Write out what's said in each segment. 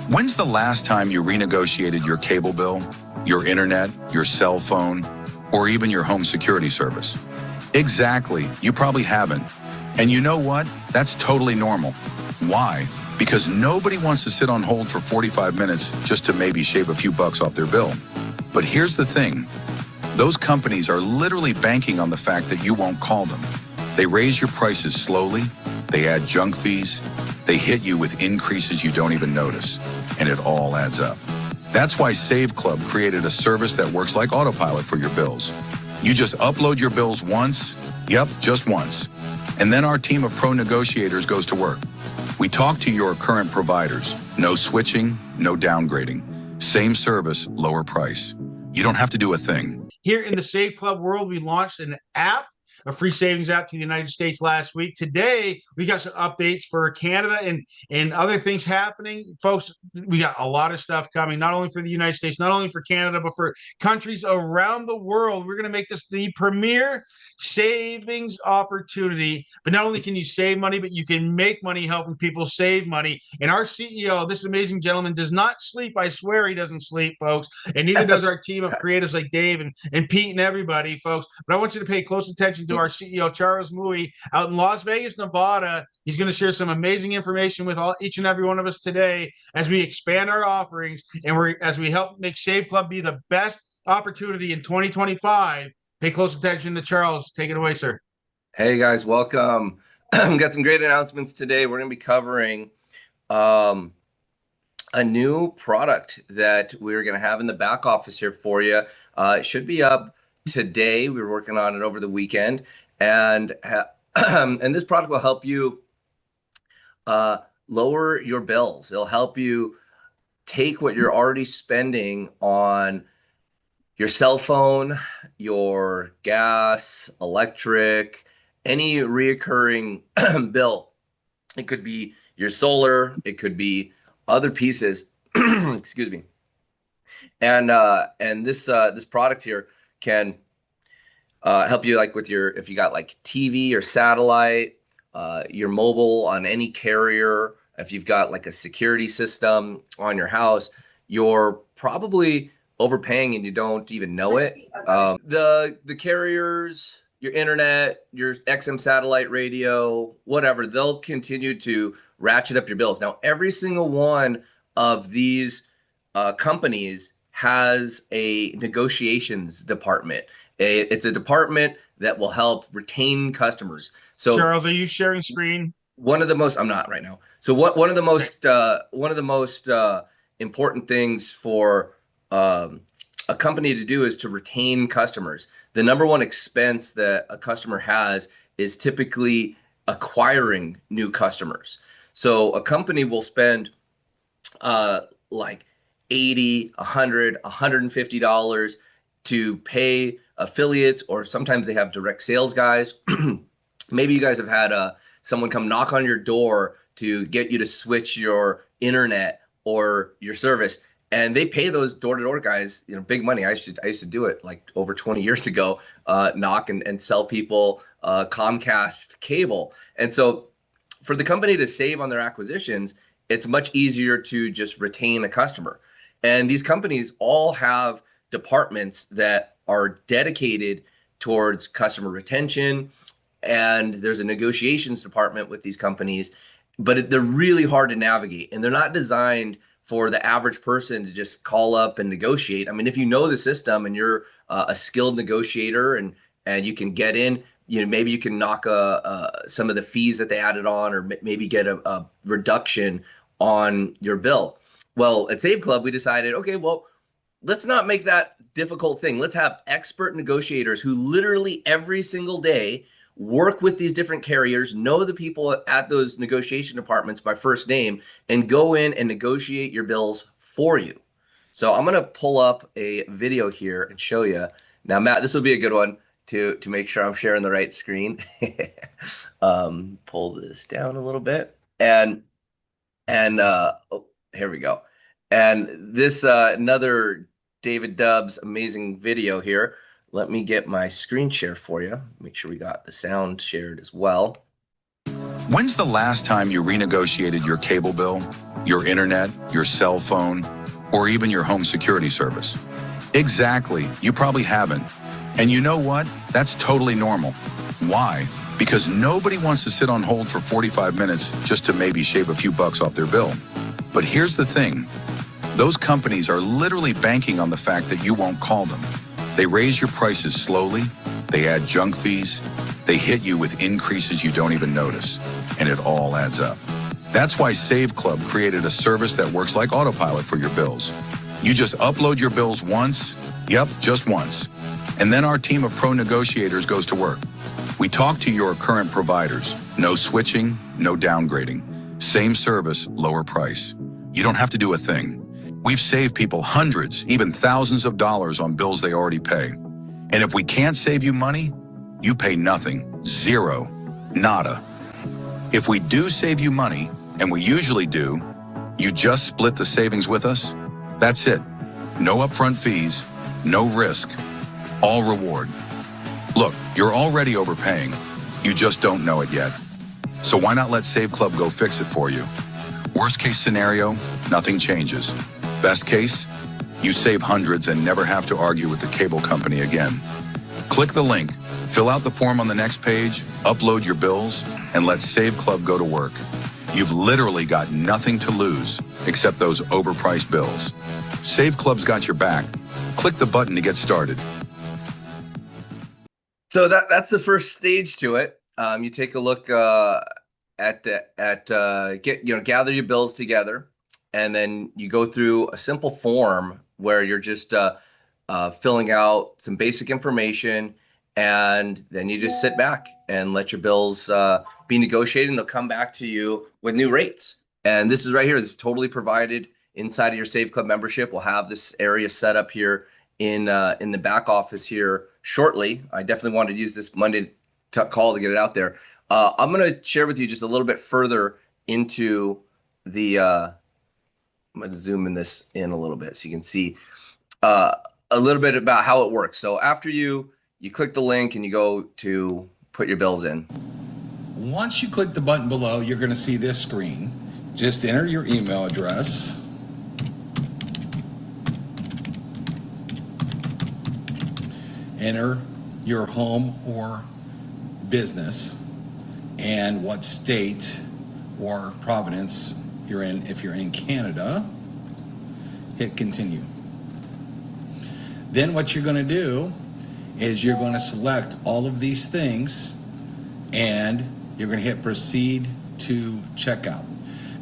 When's the last time you renegotiated your cable bill, your internet, your cell phone, or even your home security service? Exactly, you probably haven't. And you know what? That's totally normal. Why? Because nobody wants to sit on hold for 45 minutes just to maybe shave a few bucks off their bill. But here's the thing. Those companies are literally banking on the fact that you won't call them. They raise your prices slowly, they add junk fees, they hit you with increases you don't even notice, and it all adds up. That's why Save Club created a service that works like autopilot for your bills. You just upload your bills once, yep, just once, and then our team of pro negotiators goes to work. We talk to your current providers. No switching, no downgrading. Same service, lower price. You don't have to do a thing. Here in the Save Club world, we launched an app, a free savings app to the United States last week. Today, we got some updates for Canada and other things happening. Folks, we got a lot of stuff coming, not only for the United States, not only for Canada, but for countries around the world. We're going to make this the premier savings opportunity. But not only can you save money, but you can make money helping people save money. And our CEO, this amazing gentleman, does not sleep. I swear he doesn't sleep, folks. And neither does our team of creatives like Dave and Pete and everybody, folks. But I want you to pay close attention to our CEO, Charles Mui, out in Las Vegas, Nevada. He's going to share some amazing information with each and every one of us today as we expand our offerings and as we help make Save Club be the best opportunity in 2025. Pay close attention to Charles. Take it away, sir. Hey guys, welcome. Got some great announcements today. We're going to be covering a new product that we're going to have in the back office here for you. It should be up today. We were working on it over the weekend, and and this product will help you lower your bills. It'll help you take what you're already spending on your cell phone, your gas, electric, any reoccurring bill. It could be your solar, it could be other pieces. Excuse me. And this product here can help you, like with if you got like TV or satellite, your mobile on any carrier. If you've got like a security system on your house, you're probably overpaying and you don't even know it. The carriers, your internet, your XM satellite radio, whatever, they'll continue to ratchet up your bills. Now, every single one of these companies has a negotiations department. It's a department that will help retain customers. So, Charles, are you sharing screen? One of the most, I'm not right now. So one of the most important things for a company to do is to retain customers. The number one expense that a customer has is typically acquiring new customers. So a company will spend like $80, $100, $150 to pay affiliates, or sometimes they have direct sales guys. Maybe you guys have had someone come knock on your door to get you to switch your internet or your service, and they pay those door-to-door guys, big money. I used to do it like over 20 years ago, knock and sell people Comcast cable. And so for the company to save on their acquisitions, it's much easier to just retain a customer. And these companies all have departments that are dedicated towards customer retention, and there's a negotiations department with these companies, but they're really hard to navigate, and they're not designed for the average person to just call up and negotiate. I mean, if you know the system and you're a skilled negotiator and you can get in, maybe you can knock some of the fees that they added on, or maybe get a reduction on your bill. Well, at Save Club, we decided, okay, well, let's not make that difficult thing. Let's have expert negotiators who literally every single day work with these different carriers, know the people at those negotiation departments by first name, and go in and negotiate your bills for you. So I'm going to pull up a video here and show you. Now, Matt, this will be a good one to make sure I'm sharing the right screen. Pull this down a little bit. And oh, here we go. And this another David Dubbs amazing video here. Let me get my screen share for you. Make sure we got the sound shared as well. When's the last time you renegotiated your cable bill, your internet, your cell phone, or even your home security service. Exactly, you probably haven't. And you know what? That's totally normal. Why? Because nobody wants to sit on hold for 45 minutes just to maybe shave a few bucks off their bill. But here's the thing. Those companies are literally banking on the fact that you won't call them. They raise your prices slowly, they add junk fees, they hit you with increases you don't even notice, and it all adds up. That's why Save Club created a service that works like autopilot for your bills. You just upload your bills once, yep, just once. And then our team of pro negotiators goes to work. We talk to your current providers. No switching, no downgrading. Same service, lower price. You don't have to do a thing. We've saved people hundreds, even thousands of dollars on bills they already pay. And if we can't save you money, you pay nothing, zero, nada. If we do save you money, and we usually do, you just split the savings with us. That's it. No upfront fees, no risk, all reward. Look, you're already overpaying. You just don't know it yet. So why not let Save Club go fix it for you? Worst case scenario, nothing changes. Best case, you save hundreds and never have to argue with the cable company again. Click the link, fill out the form on the next page, upload your bills, and let Save Club go to work. You've literally got nothing to lose except those overpriced bills. Save Club's got your back. Click the button to get started. So that's the first stage to it. You take a look gather your bills together, and then you go through a simple form where you're just filling out some basic information, and then you just sit back and let your bills be negotiated, and they'll come back to you with new rates. And this is right here. This is totally provided inside of your Save Club membership. We'll have this area set up here in the back office here shortly. I definitely wanted to use this Monday call to get it out there. I'm going to share with you just a little bit further into the. I'm going to zoom this in a little bit so you can see a little bit about how it works. So after you click the link and you go to put your bills in. Once you click the button below, you're going to see this screen. Just enter your email address. Enter your home or business and what state or province you're in. If you're in Canada, hit continue. Then what you're going to do is you're going to select all of these things and you're going to hit proceed to checkout.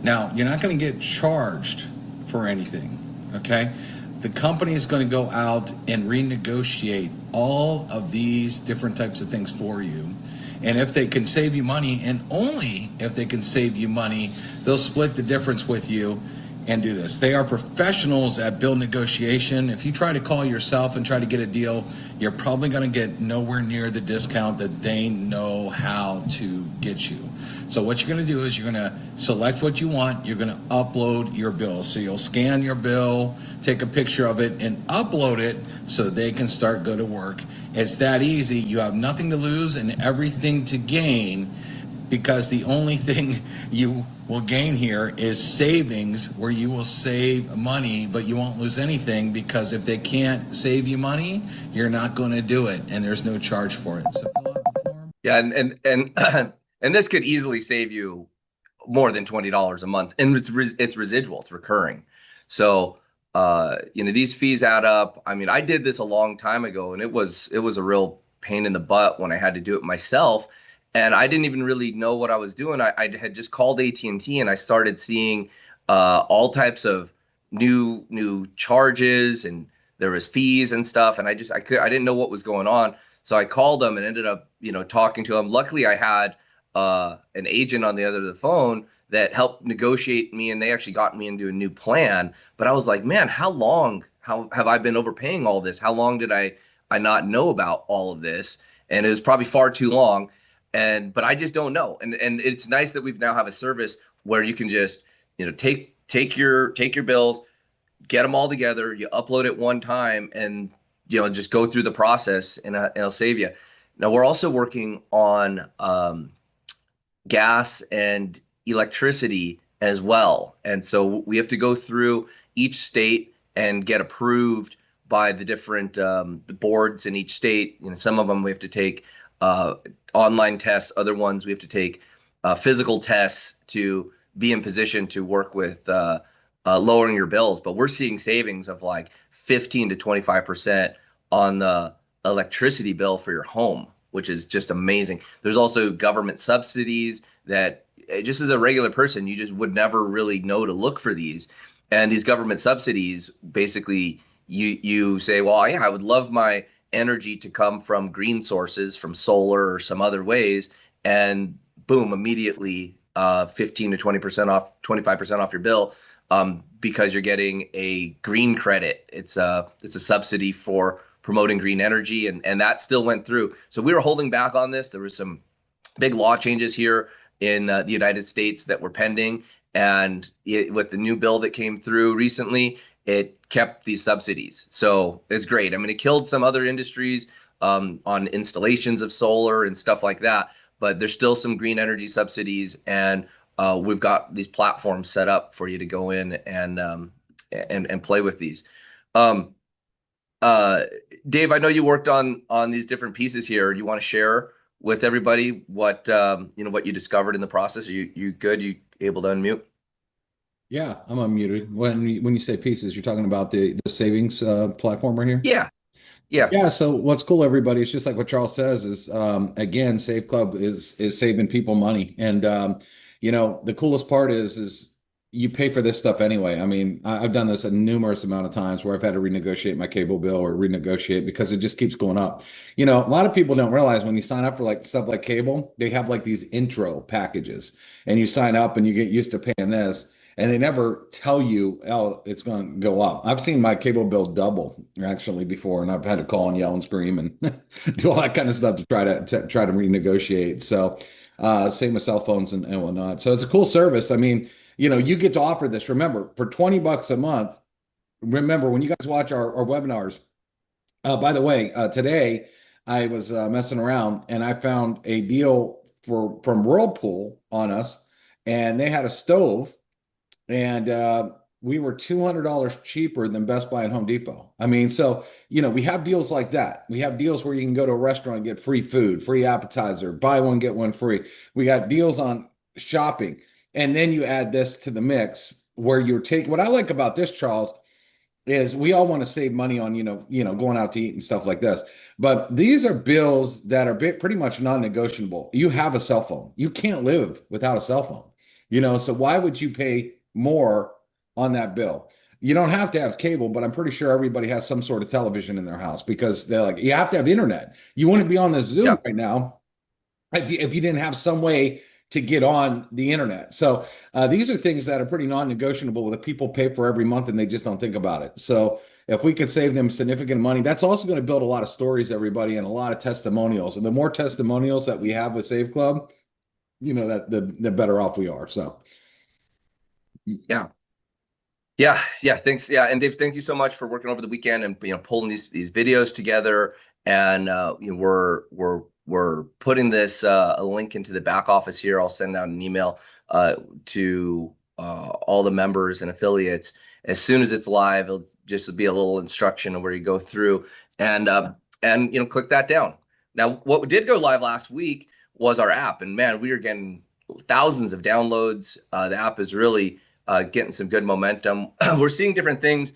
Now, you're not going to get charged for anything, okay? The company is going to go out and renegotiate all of these different types of things for you. And if they can save you money, and only if they can save you money, they'll split the difference with you and do this. They are professionals at bill negotiation. If you try to call yourself and try to get a deal, you're probably going to get nowhere near the discount that they know how to get you. So what you're going to do is you're going to select what you want. You're going to upload your bill. So you'll scan your bill, take a picture of it, and upload it so they can go to work. It's that easy. You have nothing to lose and everything to gain, because the only thing you will gain here is savings, where you will save money, but you won't lose anything, because if they can't save you money, you're not going to do it, and there's no charge for it. So fill out the form. Yeah, and this could easily save you more than $20 a month, and it's residual, it's recurring. So these fees add up. I mean, I did this a long time ago, and it was a real pain in the butt when I had to do it myself. And I didn't even really know what I was doing. I had just called AT&T, and I started seeing all types of new charges, and there was fees and stuff. And I didn't know what was going on. So I called them and ended up, talking to them. Luckily, I had an agent on the other end of the phone that helped negotiate me, and they actually got me into a new plan. But I was like, man, how have I been overpaying all this? How long did I not know about all of this? And it was probably far too long. But I just don't know. And it's nice that we've now have a service where you can just, take your bills, get them all together, you upload it one time, and, just go through the process, and it'll save you. Now, we're also working on gas and electricity as well. And so we have to go through each state and get approved by the different the boards in each state. Some of them we have to take online tests, other ones we have to take physical tests to be in position to work with lowering your bills. But we're seeing savings of like 15 to 25% on the electricity bill for your home, which is just amazing. There's also government subsidies that just as a regular person, you just would never really know to look for these. And these government subsidies, basically, you say, well, yeah, I would love my energy to come from green sources, from solar or some other ways, and boom, immediately 15 to 20% off, 25% off your bill, because you're getting a green credit. It's a subsidy for promoting green energy, and that still went through. So we were holding back on this. There was some big law changes here in the United States that were pending, and with the new bill that came through recently, it kept these subsidies. So it's great. I mean, it killed some other industries on installations of solar and stuff like that, but there's still some green energy subsidies, and we've got these platforms set up for you to go in and play with these. Dave, I know you worked on these different pieces here. You want to share with everybody what what you discovered in the process? Are you good? You able to unmute? Yeah, I'm unmuted. When you say pieces, you're talking about the savings platform right here? Yeah, yeah, Yeah, so what's cool, everybody, it's just like what Charles says is, again, Save Club is saving people money. And the coolest part is you pay for this stuff anyway. I mean, I've done this a numerous amount of times where I've had to renegotiate my cable bill or renegotiate because it just keeps going up. A lot of people don't realize when you sign up for like stuff like cable, they have like these intro packages, and you sign up and you get used to paying this. And they never tell you, oh, it's going to go up. I've seen my cable bill double actually before, and I've had to call and yell and scream and do all that kind of stuff to try to renegotiate. So, same with cell phones and whatnot. So it's a cool service. I mean, you get to offer this. Remember, for $20 a month. Remember when you guys watch our webinars. By the way, today I was messing around and I found a deal from Whirlpool on us, and they had a stove. And we were $200 cheaper than Best Buy and Home Depot. I mean, so, we have deals like that. We have deals where you can go to a restaurant and get free food, free appetizer, buy one, get one free. We got deals on shopping. And then you add this to the mix where what I like about this, Charles, is we all want to save money on, going out to eat and stuff like this. But these are bills that are pretty much non-negotiable. You have a cell phone. You can't live without a cell phone, so why would you pay more on that bill? You don't have to have cable, but I'm pretty sure everybody has some sort of television in their house because they're like, you have to have internet. You wouldn't be on this Zoom right now if you didn't have some way to get on the internet. So these are things that are pretty non-negotiable that people pay for every month and they just don't think about it. So if we could save them significant money, that's also going to build a lot of stories, everybody, and a lot of testimonials. And the more testimonials that we have with Save Club, that the better off we are. So yeah. Thanks. Yeah, and Dave, thank you so much for working over the weekend and pulling these videos together. And we're putting this a link into the back office here. I'll send out an email to all the members and affiliates as soon as it's live. It'll just be a little instruction of where you go through and click that down. Now, what did go live last week was our app, and man, we are getting thousands of downloads. The app is really getting some good momentum. We're seeing different things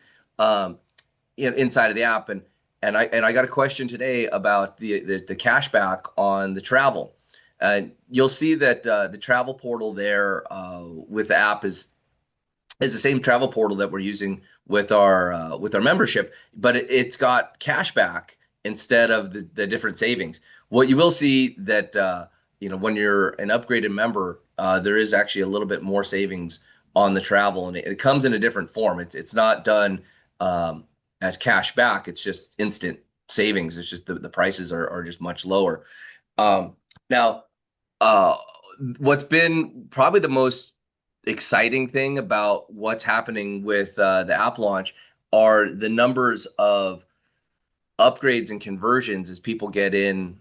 inside of the app, and I got a question today about the cashback on the travel. You'll see that the travel portal there with the app is the same travel portal that we're using with our membership, but it's got cashback instead of the different savings. What you will see that when you're an upgraded member, there is actually a little bit more savings on the travel, and it comes in a different form. It's not done as cash back. It's just instant savings. It's just the prices are just much lower. Now, what's been probably the most exciting thing about what's happening with the app launch are the numbers of upgrades and conversions as people get in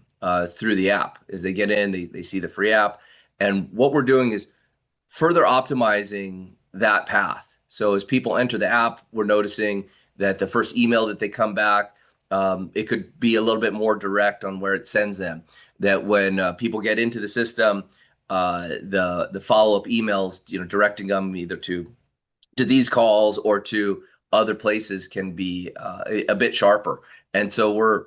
through the app. As they get in, they see the free app. And what we're doing is further optimizing that path. So as people enter the app, we're noticing that the first email that they come back, it could be a little bit more direct on where it sends them. That when people get into the system, the follow-up emails, directing them either to these calls or to other places can be a bit sharper. And so we're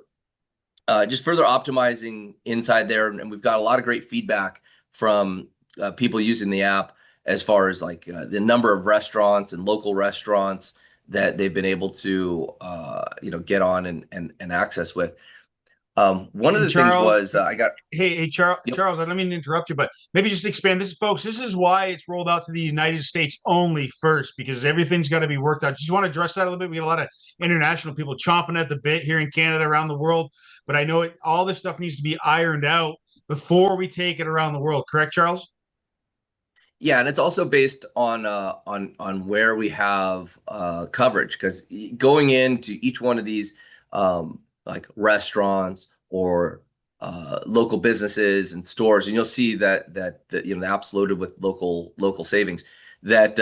just further optimizing inside there, and we've got a lot of great feedback from people using the app as far as like the number of restaurants and local restaurants that they've been able to get on and access with. One of the things was I got. Hey, Charles, Yep. Charles, I don't mean to interrupt you, but maybe just expand this, folks. This is why it's rolled out to the United States only first, because everything's got to be worked out. Just want to address that a little bit. We get a lot of international people chomping at the bit here in Canada, around the world, but I know all this stuff needs to be ironed out before we take it around the world. Correct, Charles? Yeah, and it's also based on where we have coverage, because going into each one of these like restaurants or local businesses and stores, and you'll see that the app's loaded with local savings. That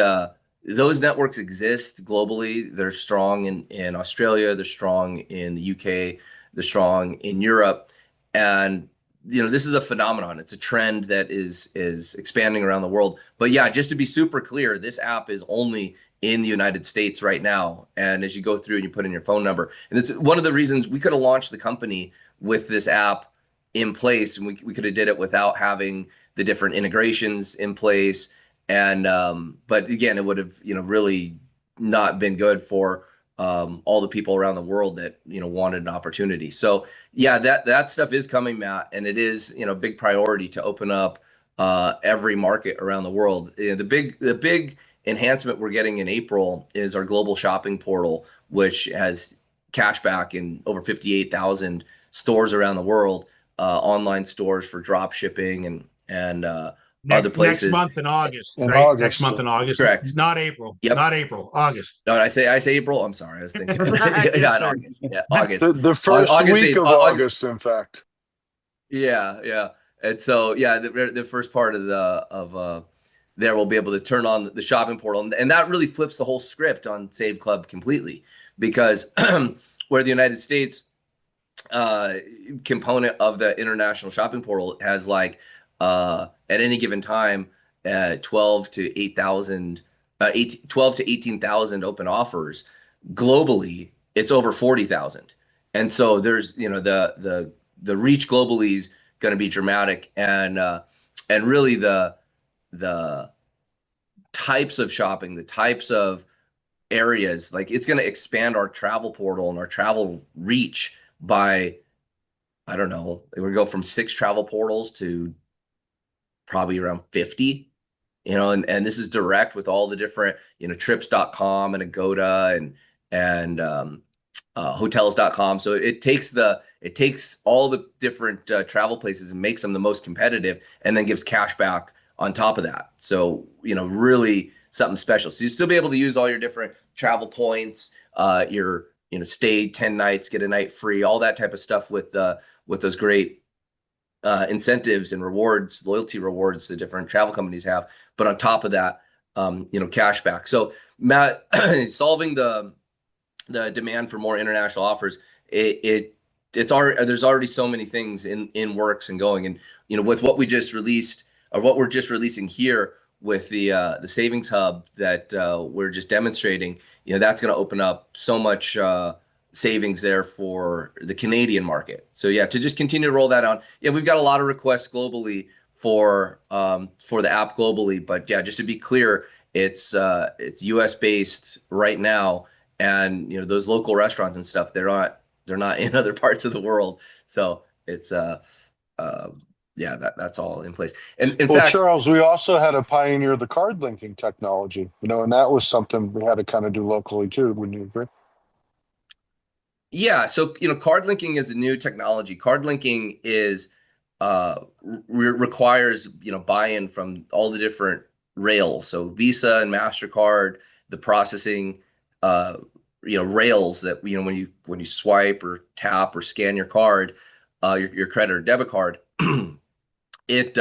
those networks exist globally. They're strong in Australia. They're strong in the UK. They're strong in Europe, and this is a phenomenon. It's a trend that is expanding around the world. But yeah, just to be super clear, this app is only in the United States right now. And as you go through and you put in your phone number, and it's one of the reasons we could have launched the company with this app in place, and we could have did it without having the different integrations in place. And but again, it would have really not been good for all the people around the world that wanted an opportunity. So yeah, that stuff is coming, Matt, and it is a big priority to open up every market around the world. The big enhancement we're getting in April is our global shopping portal, which has cashback in over 58,000 stores around the world, online stores for drop shipping and other places. Next month in August, In right? August, Next month in August. Correct. Not April. Yep. Not April. August. No, I say April. I'm sorry, I was thinking Yes, not sir. August. Yeah, August. The first August week 8th. of August, in fact. Yeah. And so yeah, the first part of there we'll be able to turn on the shopping portal, and that really flips the whole script on Save Club completely, because where the United States component of the international shopping portal has like at any given time 12 to 18,000 open offers. Globally, it's over 40,000, and so there's the reach globally is going to be dramatic, and really the types of shopping, the types of areas, like it's going to expand our travel portal and our travel reach by, I don't know, we're going to go from 6 travel portals to probably around 50, and this is direct with all the different, trips.com and Agoda and hotels.com. So it takes all the different travel places and makes them the most competitive, and then gives cash back on top of that. So, really something special. So you still be able to use all your different travel points, your, stay 10 nights, get a night free, all that type of stuff with those great incentives and rewards, loyalty rewards the different travel companies have. But on top of that, cash back. So Matt, solving the demand for more international offers, there's already so many things in works and going. And with what we just released, or what we're just releasing here with the Savings Hub that we're just demonstrating, that's going to open up so much savings there for the Canadian market. So yeah, to just continue to roll that on. Yeah, we've got a lot of requests globally for the app globally, but yeah, just to be clear, it's US based right now, and those local restaurants and stuff, they're not in other parts of the world. So it's yeah, that's all in place. And in fact, Charles, we also had to pioneer the card linking technology, and that was something we had to kind of do locally too. Wouldn't you agree? yeah, so card linking is a new technology. Card linking is requires buy-in from all the different rails. So Visa and MasterCard, the processing rails that when you swipe or tap or scan your card, your credit or debit card, it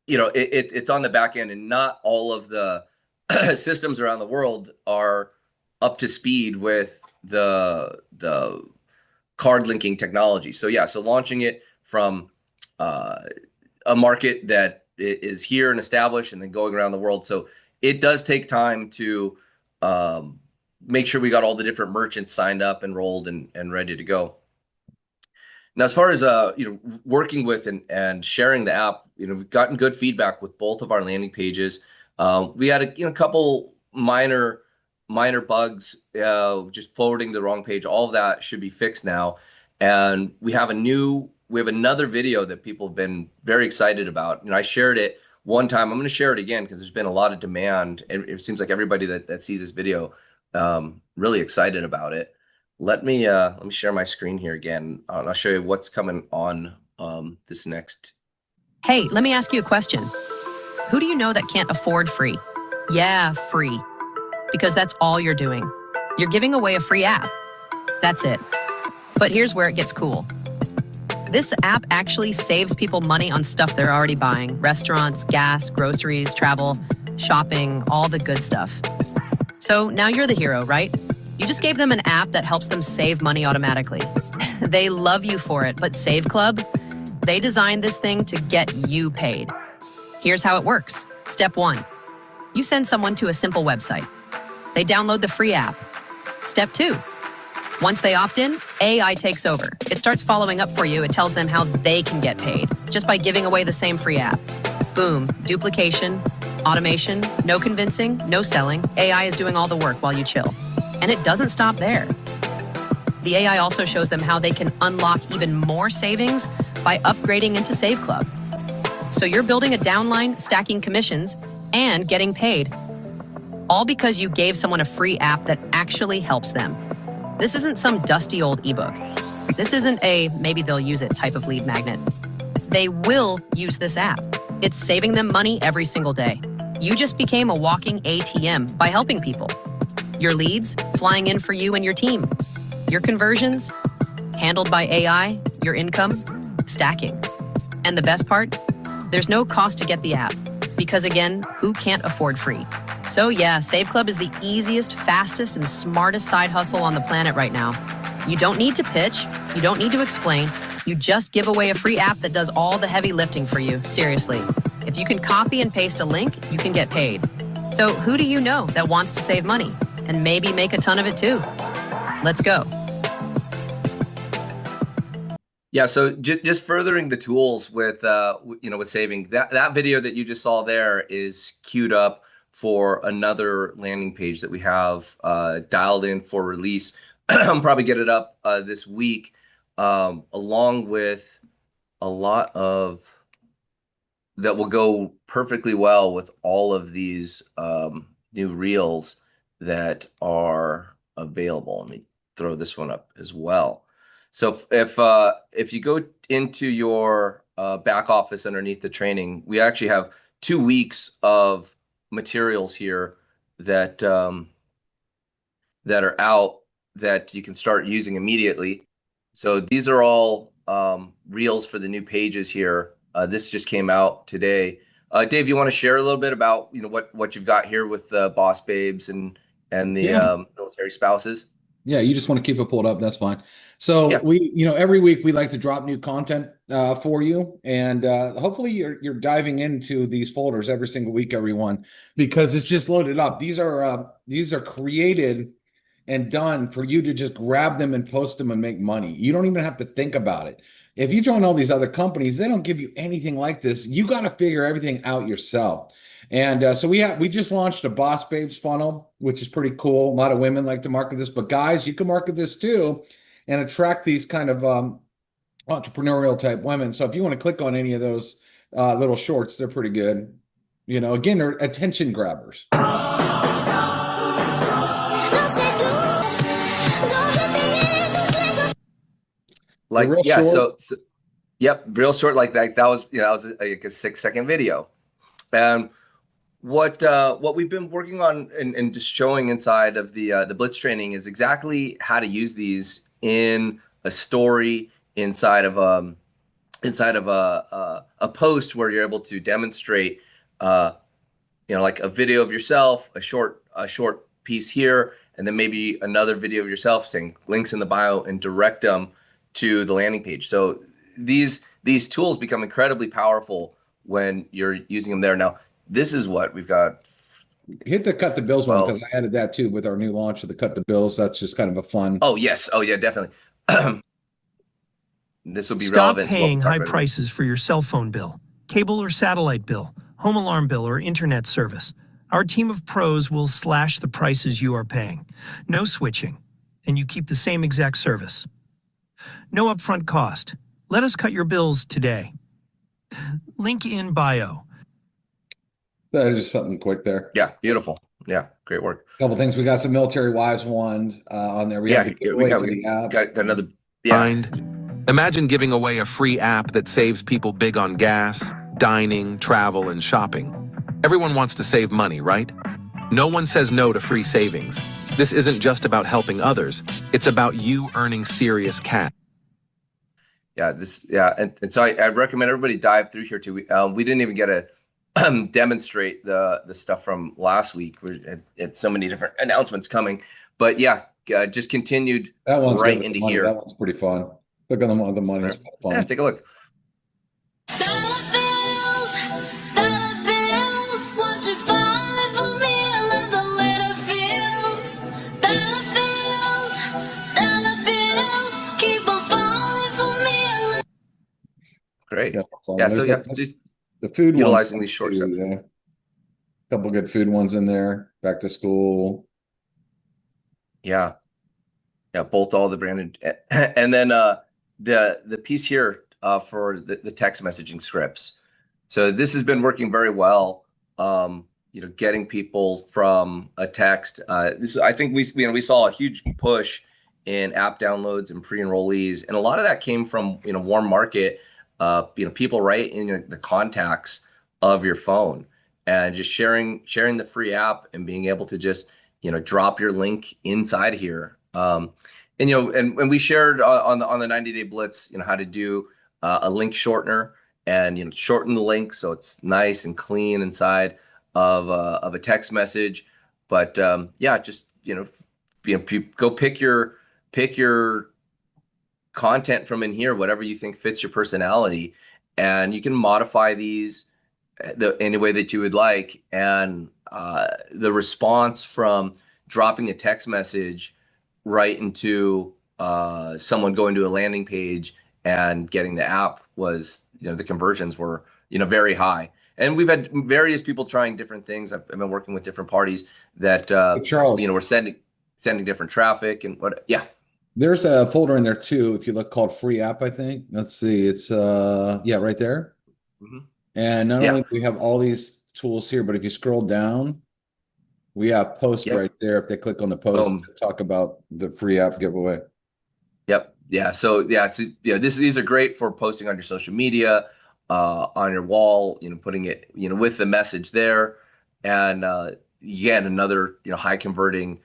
it's on the back end, and not all of the systems around the world are up to speed with the card linking technology. So yeah, so launching it from a market that is here and established, and then going around the world. So it does take time to make sure we got all the different merchants signed up, enrolled, and ready to go. Now, as far as working with and sharing the app, we've gotten good feedback with both of our landing pages. We had a couple minor bugs, just forwarding the wrong page. All of that should be fixed now, and we have another video that people have been very excited about. I shared it one time. I'm going to share it again because there's been a lot of demand, and it seems like everybody that sees this video really excited about it. Let me share my screen here again, and I'll show you what's coming on this next. Hey, let me ask you a question. Who do you know that can't afford free? Yeah, free. Because that's all you're doing. You're giving away a free app. That's it. But here's where it gets cool. This app actually saves people money on stuff they're already buying: restaurants, gas, groceries, travel, shopping, all the good stuff. So now you're the hero, right? You just gave them an app that helps them save money automatically. They love you for it, but Save Club, they designed this thing to get you paid. Here's how it works. Step 1, you send someone to a simple website. They download the free app. Step 2, once they opt in, AI takes over. It starts following up for you. It tells them how they can get paid just by giving away the same free app. Boom, duplication, automation, no convincing, no selling. AI is doing all the work while you chill. And it doesn't stop there. The AI also shows them how they can unlock even more savings by upgrading into Save Club. So you're building a downline, stacking commissions, and getting paid. All because you gave someone a free app that actually helps them. This isn't some dusty old ebook. This isn't a maybe they'll use it type of lead magnet. They will use this app. It's saving them money every single day. You just became a walking ATM by helping people. Your leads flying in for you and your team. Your conversions handled by AI, your income stacking. And the best part, there's no cost to get the app because again, who can't afford free? So yeah, Save Club is the easiest, fastest, and smartest side hustle on the planet right now. You don't need to pitch, you don't need to explain, you just give away a free app that does all the heavy lifting for you, seriously. If you can copy and paste a link, you can get paid. So who do you know that wants to save money and maybe make a ton of it too? Let's go. Yeah, so just furthering the tools with with saving, that video that you just saw there is queued up for another landing page that we have dialed in for release. I'll probably get it up this week, along with a lot of that will go perfectly well with all of these new reels that are available. Let me throw this one up as well. So if you go into your back office underneath the training, we actually have 2 weeks of materials here that that are out that you can start using immediately. So these are all reels for the new pages here. This just came out today. Dave, you want to share a little bit about what you've got here with the Boss Babes and the military spouses? Yeah, you just want to keep it pulled up. That's fine. So we, every week we like to drop new content for you, and hopefully you're diving into these folders every single week, everyone, because it's just loaded up. These are created and done for you to just grab them and post them and make money. You don't even have to think about it. If you join all these other companies, they don't give you anything like this. You got to figure everything out yourself. And so we just launched a Boss Babes funnel, which is pretty cool. A lot of women like to market this, but guys, you can market this too and attract these kind of entrepreneurial type women. So if you want to click on any of those little shorts, they're pretty good. Again, they're attention grabbers. Like, yeah, so yep, real short like that. That was like a 6-second video. And what we've been working on and just showing inside of the Blitz training is exactly how to use these in a story inside of inside of a post where you're able to demonstrate, like a video of yourself, a short piece here, and then maybe another video of yourself saying links in the bio, and direct them to the landing page. So these tools become incredibly powerful when you're using them there. Now, this is what we've got. Hit the cut the bills one, Well- because I added that too with our new launch of the cut the bills. That's just kind of a fun. Oh, yes. Oh, yeah, definitely. This will be Stop relevant to what paying we're talking high about. prices for your cell phone bill, cable or satellite bill, home alarm bill, or internet service. Our team of pros will slash the prices you are paying. No switching, and you keep the same exact service. No upfront cost. Let us cut your bills today. Link in bio. That is just something quick there. Yeah, beautiful. Yeah, great work. Couple things. We got some military wives ones on there. We Yeah, have the we giveaway got, for the app. got another. Yeah, Imagine giving away a free app that saves people big on gas, dining, travel, and shopping. Everyone wants to save money, right? No one says no to free savings. This isn't just about helping others. It's about you earning serious cash. yeah, and so I recommend everybody dive through here too. We didn't even get to demonstrate the stuff from last week. We had so many different announcements coming, but yeah, just continued That one's right good. into Money. here. That one's pretty fun. Look on the money. It's fun. Yeah, take a look. Dollar bills, watch it falling for me. I love the way that feels. Dollar bills, keep on falling for me. Great. Yeah, fun. Yeah, so There's yeah, just the food utilizing ones these short too, stuff. yeah. Couple good food ones in there. Back to school. Yeah, both all the branded, and then the piece here for the text messaging scripts. So this has been working very well. Getting people from a text. I think we saw a huge push in app downloads and pre-enrollees, and a lot of that came from warm market. People right in the contacts of your phone, and just sharing the free app and being able to just drop your link inside here. And we shared on the 90-day blitz, how to do a link shortener and shorten the link so it's nice and clean inside of a text message. But just go pick your content from in here, whatever you think fits your personality, and you can modify these any way that you would like. And the response from dropping a text message right into someone going to a landing page and getting the app was, the conversions were, very high. And we've had various people trying different things. I've been working with different parties that, Charles, we're sending different traffic and what. Yeah. there's a folder in there too. If you look, called free app, I think. Let's see. It's right there. Mhm. And not Yeah. only do we have all these tools here, but if you scroll down, we have post Yep. right there. If they click on the post, to talk about the free app giveaway. Yep. Yeah. So these are great for posting on your social media, on your wall, putting it, with the message there. And again, another, high converting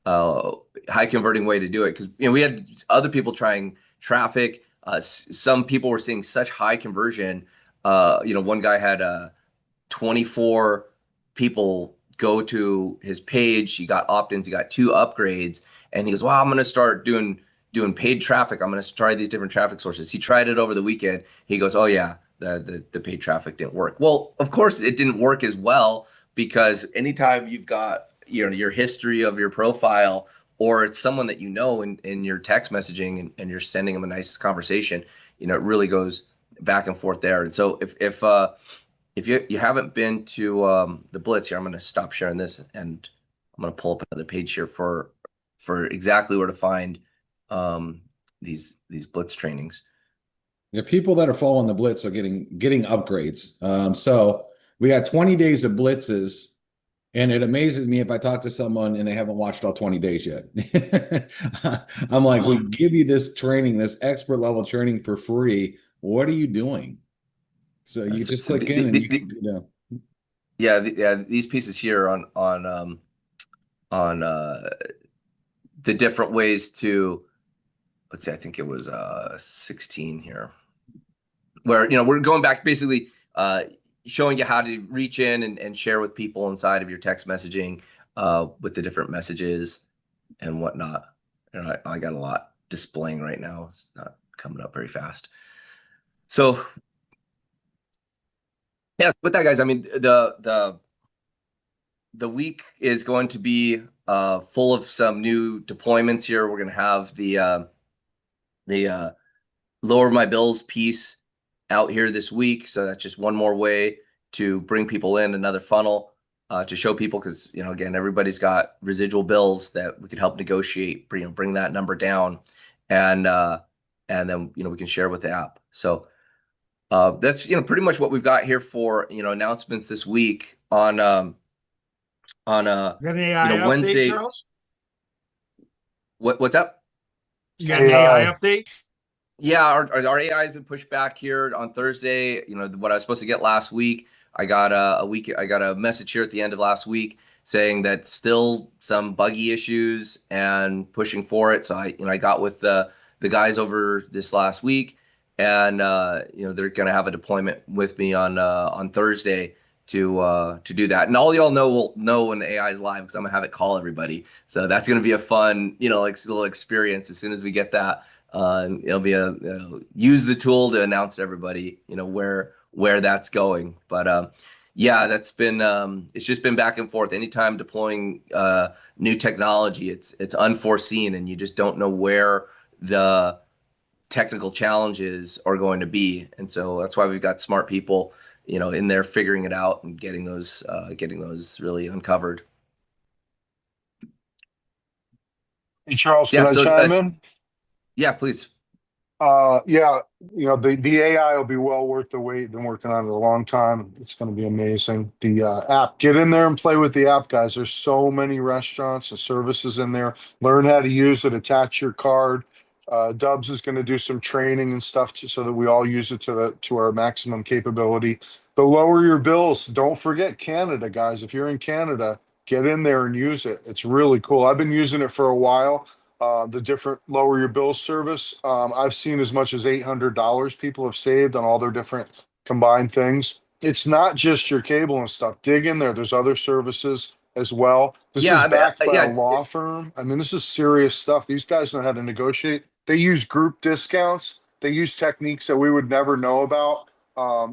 way to do it. Cause we had other people trying traffic. Some people were seeing such high conversion. One guy had 24 people go to his page. He got opt-ins, he got 2 upgrades, and he goes, "Wow, I'm going to start doing paid traffic. I'm going to try these different traffic sources." He tried it over the weekend. He goes, "Oh yeah, the paid traffic didn't work." Well, of course it didn't work as well, because anytime you've got your history of your profile, or it's someone that in your text messaging, and you're sending them a nice conversation, it really goes back and forth there. And so if you haven't been to the Blitz here, I'm going to stop sharing this, and I'm going to pull up another page here for exactly where to find these Blitz trainings. The people that are following the Blitz are getting upgrades. So we had 20 days of blitzes, and it amazes me if I talk to someone and they haven't watched all 20 days yet. I'm like, we give you this training, this expert level training for free. What are you doing? So you just click in and you can do that. Yeah, these pieces here on the different ways to, let's see, I think it was 16 here. where we're going back basically showing you how to reach in and share with people inside of your text messaging with the different messages and whatnot. I got a lot displaying right now. It's not coming up very fast. So yeah, with that, guys, I mean, the week is going to be full of some new deployments here. We're going to have the lower my bills piece out here this week. So that's just one more way to bring people in, another funnel to show people, because, again, everybody's got residual bills that we can help negotiate, bring that number down, and then, we can share with the app. So that's, pretty much what we've got here for, announcements this week on Got an AI update, Wednesday. Charles? What's up? You got an AI update? Yeah, our AI has been pushed back here on Thursday. What I was supposed to get last week, I got a message here at the end of last week saying that still some buggy issues and pushing for it. So I got with the guys over this last week, and they're gonna have a deployment with me on Thursday to do that. And all y'all will know when the AI is live, because I'm gonna have it call everybody. So that's gonna be a fun, little experience as soon as we get that. It'll be use the tool to announce to everybody, where that's going. But yeah, that's been it's just been back and forth. Anytime deploying new technology, it's unforeseen, and you just don't know where the technical challenges are going to be. And so that's why we've got smart people, in there figuring it out and getting those really uncovered. Hey, Charles, Yeah, can I so chime in? yeah, please. Yeah, the AI will be well worth the wait. Been working on it a long time. It's going to be amazing. The app, get in there and play with the app, guys. There's so many restaurants and services in there. Learn how to use it. Attach your card. Dubs is going to do some training and stuff so that we all use it to our maximum capability. The lower your bills. Don't forget Canada, guys. If you're in Canada, get in there and use it. It's really cool. I've been using it for a while. The different lower your bill service. I've seen as much as $800 people have saved on all their different combined things. It's not just your cable and stuff. Dig in there. There's other services as well. This Yeah, is I mean, backed by yeah, a law firm. I mean, this is serious stuff. These guys know how to negotiate. They use group discounts. They use techniques that we would never know about.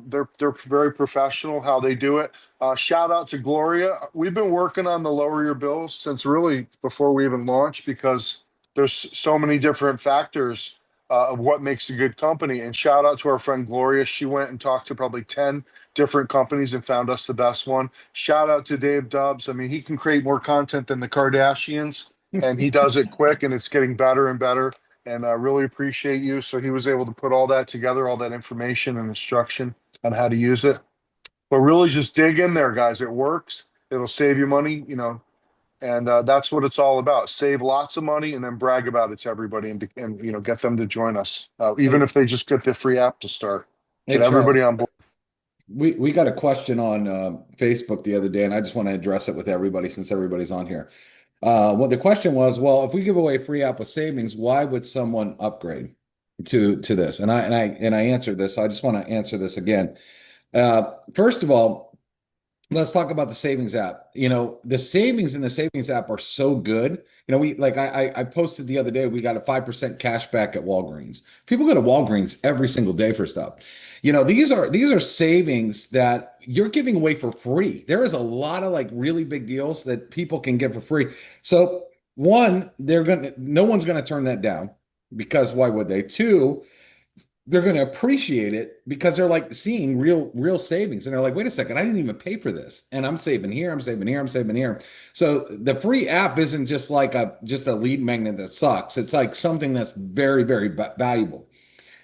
They're very professional how they do it. Shout out to Gloria. We've been working on the lower your bills since really before we even launched, because there's so many different factors of what makes a good company. And shout out to our friend Gloria. She went and talked to probably 10 different companies and found us the best one. Shout out to Dave Dubs. I mean, he can create more content than the Kardashians, and he does it quick, and it's getting better and better. And I really appreciate you. So he was able to put all that together, all that information and instruction on how to use it. But really just dig in there, guys. It works. It'll save you money, and that's what it's all about. Save lots of money and then brag about it to everybody, and get them to join us, even if they just get the free app to start. Hey, Get everybody on board. We got a question on Facebook the other day, and I just want to address it with everybody since everybody's on here. Well, the question was, well, if we give away free app with savings, why would someone upgrade to this? And I answered this. So I just want to answer this again. First of all, let's talk about the savings app. The savings in the savings app are so good. I posted the other day, we got a 5% cash back at Walgreens. People go to Walgreens every single day for stuff. These are savings that you're giving away for free. There is a lot of really big deals that people can get for free. So one, no one's gonna turn that down, because why would they? Two, they're going to appreciate it because they're seeing real savings, and they're like, wait a second, I didn't even pay for this, and I'm saving here, I'm saving here, I'm saving here. So the free app isn't just just a lead magnet that sucks. It's something that's very, very valuable.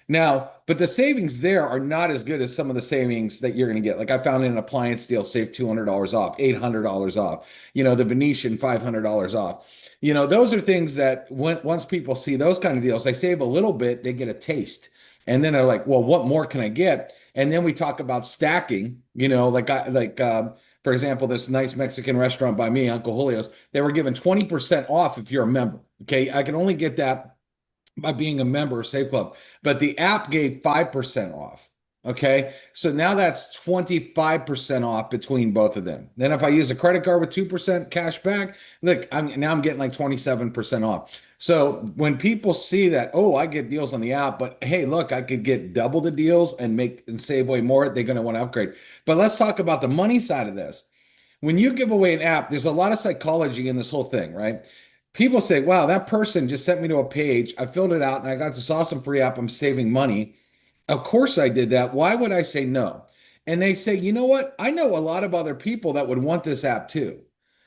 Now, but the savings there are not as good as some of the savings that you're going to get. I found an appliance deal, save $200 off, $800 off, the Venetian $500 off. Those are things that once people see those kind of deals, they save a little bit, they get a taste. And then they're like, well, what more can I get? And then we talk about stacking, for example, this nice Mexican restaurant by me, Uncle Julio's, they were giving 20% off if you're a member. Okay. I can only get that by being a member of Save Club, but the app gave 5% off. Okay. So now that's 25% off between both of them. Then if I use a credit card with 2% cash back, look, now I'm getting like 27% off. So when people see that, oh, I get deals on the app, but hey, look, I could get double the deals and make and save way more, they're going to want to upgrade. But let's talk about the money side of this. When you give away an app, there's a lot of psychology in this whole thing, right? People say, wow, that person just sent me to a page. I filled it out and I got this awesome free app. I'm saving money. Of course I did that. Why would I say no? And they say, you know what? I know a lot of other people that would want this app too.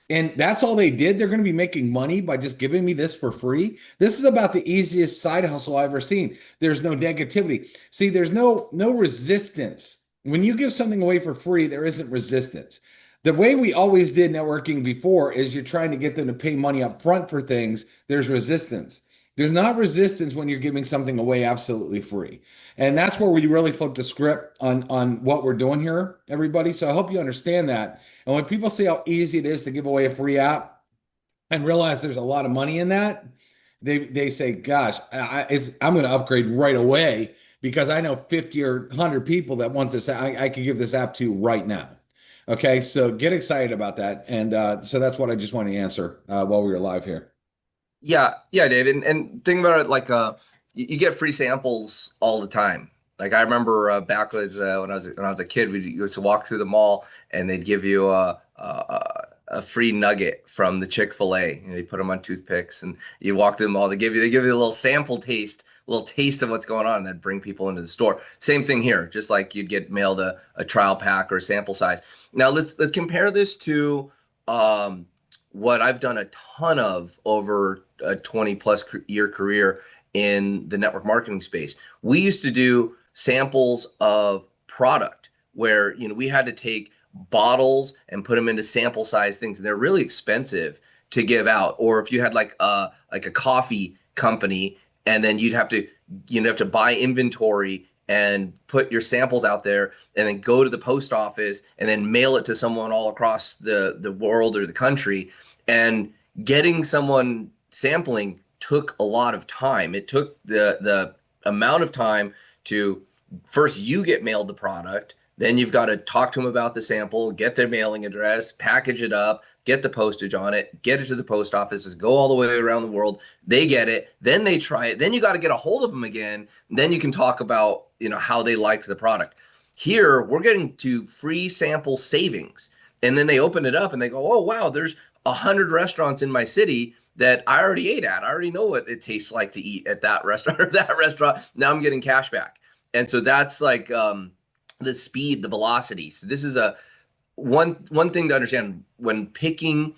And that's all they did. They're going to be making money by just giving me this for free. This is about the easiest side hustle I've ever seen. There's no negativity. See, there's no resistance. When you give something away for free, there isn't resistance. The way we always did networking before is you're trying to get them to pay money up front for things. There's resistance. There's not resistance when you're giving something away absolutely free. And that's where we really flip the script on what we're doing here, everybody. So I hope you understand that. And when people see how easy it is to give away a free app and realize there's a lot of money in that, they say, gosh, I'm going to upgrade right away because I know 50 or 100 people that want this. I could give this app to right now. Okay, so get excited about that. And so that's what I just want to answer while we were live here. Yeah, David. And think about it like you get free samples all the time. Like I remember back when I was a kid, we used to walk through the mall and they'd give you a free nugget from the Chick-fil-A. They put them on toothpicks and you walk through the mall. They give you a little sample taste, a little taste of what's going on, and then bring people into the store. Same thing here, just like you'd get mailed a trial pack or a sample size. Now let's compare this to what I've done a ton of over a 20 plus year career in the network marketing space. We used to do samples of product where, we had to take bottles and put them into sample size things. And they're really expensive to give out. Or if you had like a coffee company, and then you'd have to buy inventory and put your samples out there and then go to the post office and then mail it to someone all across the world or the country. And getting someone sampling took a lot of time. It took the amount of time to first you get mailed the product, then you've got to talk to them about the sample, get their mailing address, package it up, get the postage on it, get it to the post offices, go all the way around the world. They get it, then they try it, then you got to get a hold of them again. Then you can talk about, how they liked the product. Here, we're getting to free sample savings. And then they open it up and they go, oh, wow, there's 100 restaurants in my city that I already ate at. I already know what it tastes like to eat at that restaurant or that restaurant. Now I'm getting cash back. And so that's like the speed, the velocity. So this is one thing to understand when picking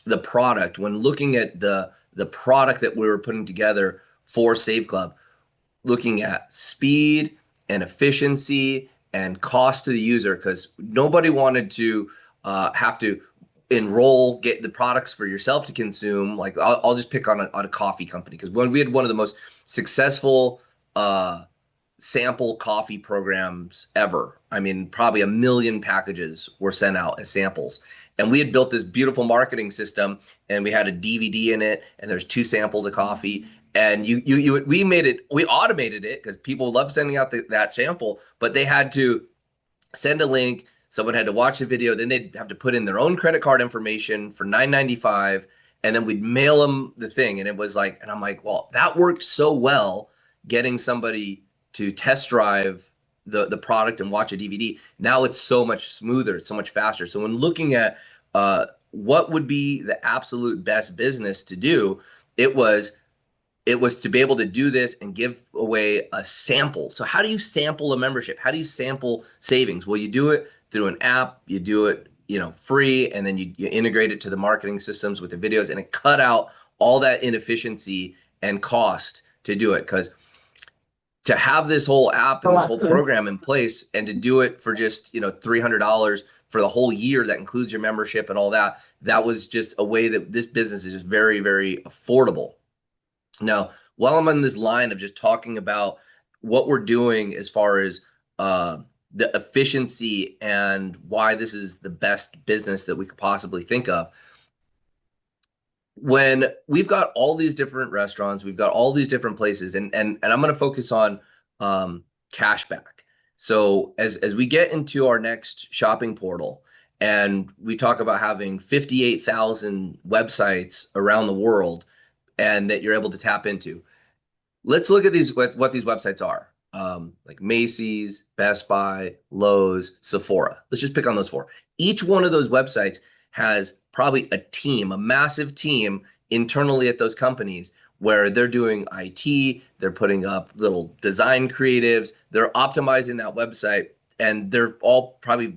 the product, when looking at the product that we were putting together for Save Club, looking at speed and efficiency and cost to the user, because nobody wanted to have to enroll, get the products for yourself to consume. Like I'll just pick on a coffee company, because when we had one of the most successful sample coffee programs ever. I mean, probably 1 million packages were sent out as samples. And we had built this beautiful marketing system, and we had a DVD in it, and there's 2 samples of coffee. And we automated it because people love sending out that sample, but they had to send a link. Someone had to watch the video. Then they'd have to put in their own credit card information for $9.95, and then we'd mail them the thing. And it was like, and I'm like, well, that worked so well, getting somebody to test drive the product and watch a DVD. Now it's so much smoother, it's so much faster. So when looking at what would be the absolute best business to do, it was to be able to do this and give away a sample. So how do you sample a membership? How do you sample savings? Well, you do it through an app, you do it, free, and then you integrate it to the marketing systems with the videos, and it cut out all that inefficiency and cost to do it. Because to have this whole app and this whole program in place and to do it for just, $300 for the whole year, that includes your membership and all that, that was just a way that this business is just very, very affordable. Now, while I'm on this line of just talking about what we're doing as far as the efficiency and why this is the best business that we could possibly think of, when we've got all these different restaurants, we've got all these different places, and I'm going to focus on cashback. So as we get into our next shopping portal, and we talk about having 58,000 websites around the world, and that you're able to tap into, let's look at these what these websites are. Like Macy's, Best Buy, Lowe's, Sephora. Let's just pick on those four. Each one of those websites has probably a team, a massive team internally at those companies where they're doing IT, they're putting up little design creatives, they're optimizing that website, and they're all probably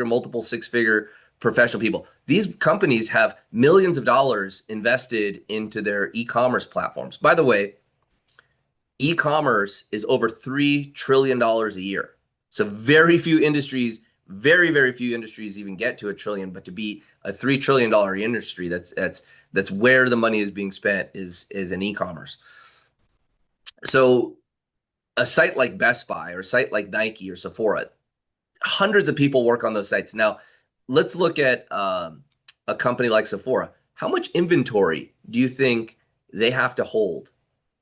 multiple six-figure professional people. These companies have millions of dollars invested into their e-commerce platforms. By the way, e-commerce is over $3 trillion a year. So very few industries, very few industries even get to $1 trillion, but to be a $3 trillion industry, that's where the money is being spent is in e-commerce. So a site like Best Buy or a site like Nike or Sephora, hundreds of people work on those sites. Now, let's look at a company like Sephora. How much inventory do you think they have to hold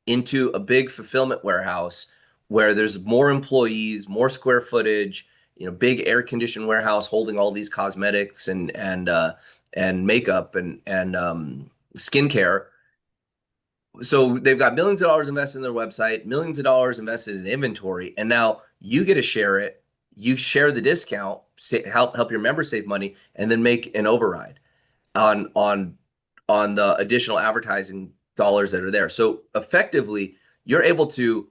into a big fulfillment warehouse where there's more employees, more square footage, big air conditioned warehouse holding all these cosmetics and makeup and skincare? So they've got millions of dollars invested in their website, millions of dollars invested in inventory, and now you get to share it. You share the discount, help your members save money, and then make an override on the additional advertising dollars that are there. So effectively, you're able to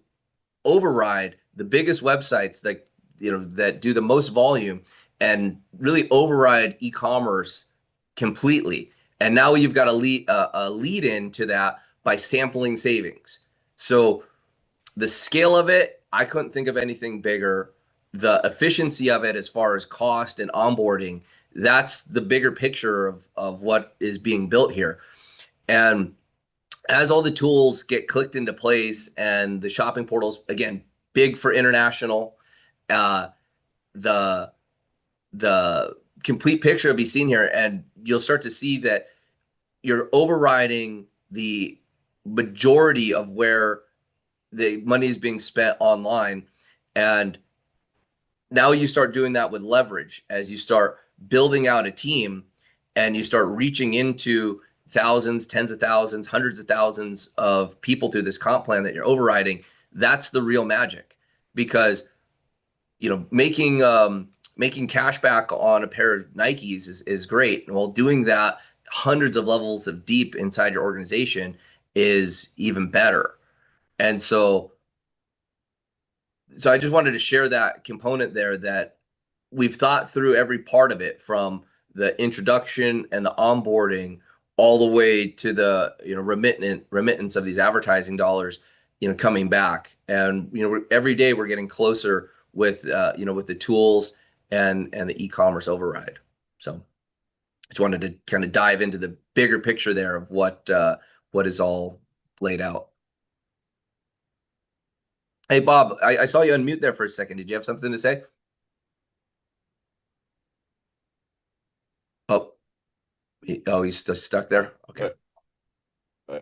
override the biggest websites that do the most volume and really override e-commerce completely. And now you've got a lead into that by sampling savings. So the scale of it, I couldn't think of anything bigger. The efficiency of it as far as cost and onboarding, that's the bigger picture of what is being built here. And as all the tools get clicked into place and the shopping portals, again, big for international, the complete picture will be seen here, and you'll start to see that you're overriding the majority of where the money is being spent online. And now you start doing that with leverage as you start building out a team and you start reaching into thousands, tens of thousands, hundreds of thousands of people through this comp plan that you're overriding. That's the real magic, because making cash back on a pair of Nikes is great. And while doing that hundreds of levels of deep inside your organization is even better. And so I just wanted to share that component there, that we've thought through every part of it, from the introduction and the onboarding all the way to the remittance of these advertising dollars coming back. And every day we're getting closer with with the tools and the e-commerce override. So just wanted to kind of dive into the bigger picture there of what is all laid out. Hey, Bob, I saw you unmute there for a second. Did you have something to say? He's still stuck there. Okay.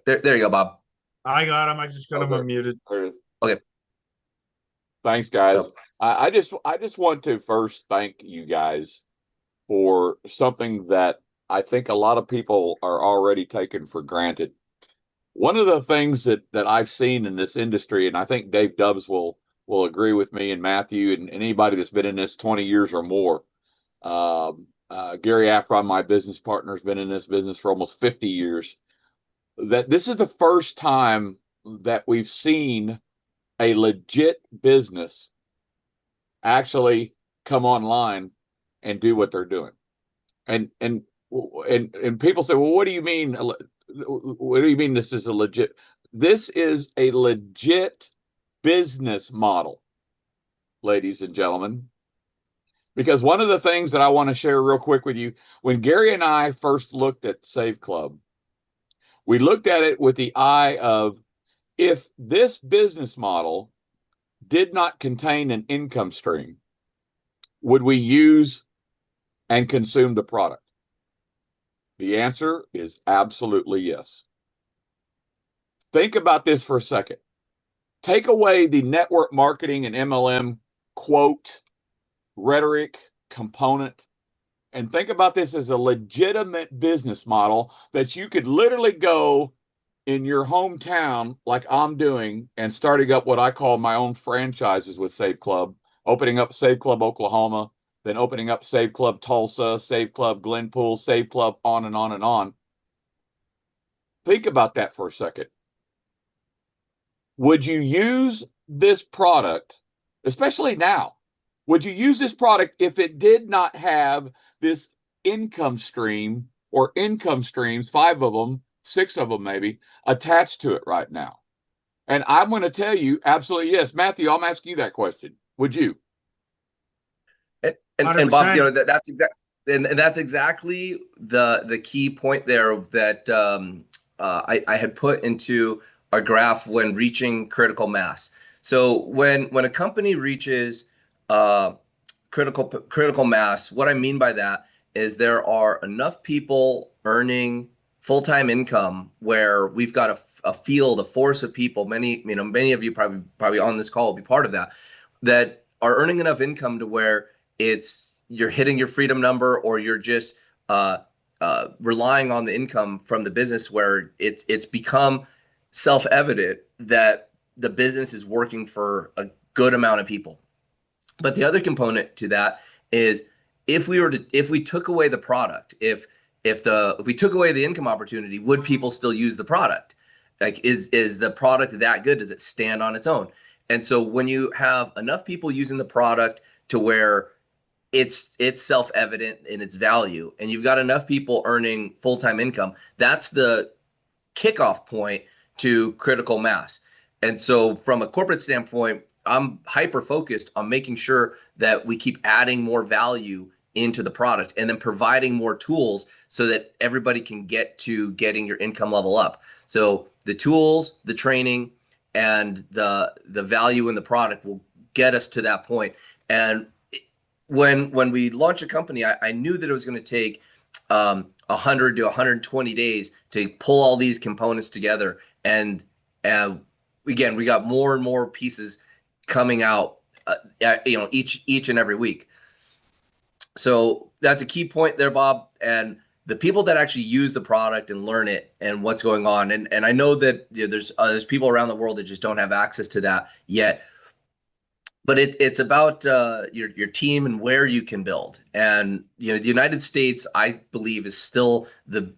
There you go, Bob. I got him. I just got him unmuted. Okay. Thanks, guys. I just want to first thank you guys for something that I think a lot of people are already taking for granted. One of the things that I've seen in this industry, and I think Dave Dubbs will agree with me, and Matthew, and anybody that's been in this 20 years or more. Gary Afron, my business partner, has been in this business for almost 50 years. That this is the first time that we've seen a legit business actually come online and do what they're doing. And people say, well, what do you mean? What do you mean this is a legit? This is a legit business model, ladies and gentlemen. Because one of the things that I want to share real quick with you, when Gary and I first looked at Save Club, we looked at it with the eye of, if this business model did not contain an income stream, would we use and consume the product? The answer is absolutely yes. Think about this for a second. Take away the network marketing and MLM quote rhetoric component. And think about this as a legitimate business model that you could literally go in your hometown, like I'm doing, and starting up what I call my own franchises with Save Club, opening up Save Club Oklahoma, then opening up Save Club Tulsa, Save Club Glenpool, Save Club on and on and on. Think about that for a second. Would you use this product, especially now? Would you use this product if it did not have this income stream or income streams, 5 of them, 6 of them maybe, attached to it right now? And I'm going to tell you, absolutely yes. Matthew, I'm asking you that question. Would you? And Bob, you know, that's exactly, and that's exactly the key point there that I had put into our graph when reaching critical mass. So when a company reaches critical mass, what I mean by that is there are enough people earning full-time income where we've got a field, a force of people, many of you probably on this call will be part of that are earning enough income to where you're hitting your freedom number, or you're just relying on the income from the business, where it's become self-evident that the business is working for a good amount of people. But the other component to that is if we took away the product, if we took away the income opportunity, would people still use the product? Like, is the product that good? Does it stand on its own? And so when you have enough people using the product to where it's self-evident in its value, and you've got enough people earning full-time income, that's the kickoff point to critical mass. And so from a corporate standpoint, I'm hyper focused on making sure that we keep adding more value into the product and then providing more tools so that everybody can get to getting your income level up. So the tools, the training, and the value in the product will get us to that point. And when we launched a company, I knew that it was going to take 100 to 120 days to pull all these components together. And again, we got more and more pieces coming out, each and every week. So that's a key point there, Bob. And the people that actually use the product and learn it and what's going on, and I know that there's people around the world that just don't have access to that yet. But it's about your team and where you can build. And the United States, I believe, is still the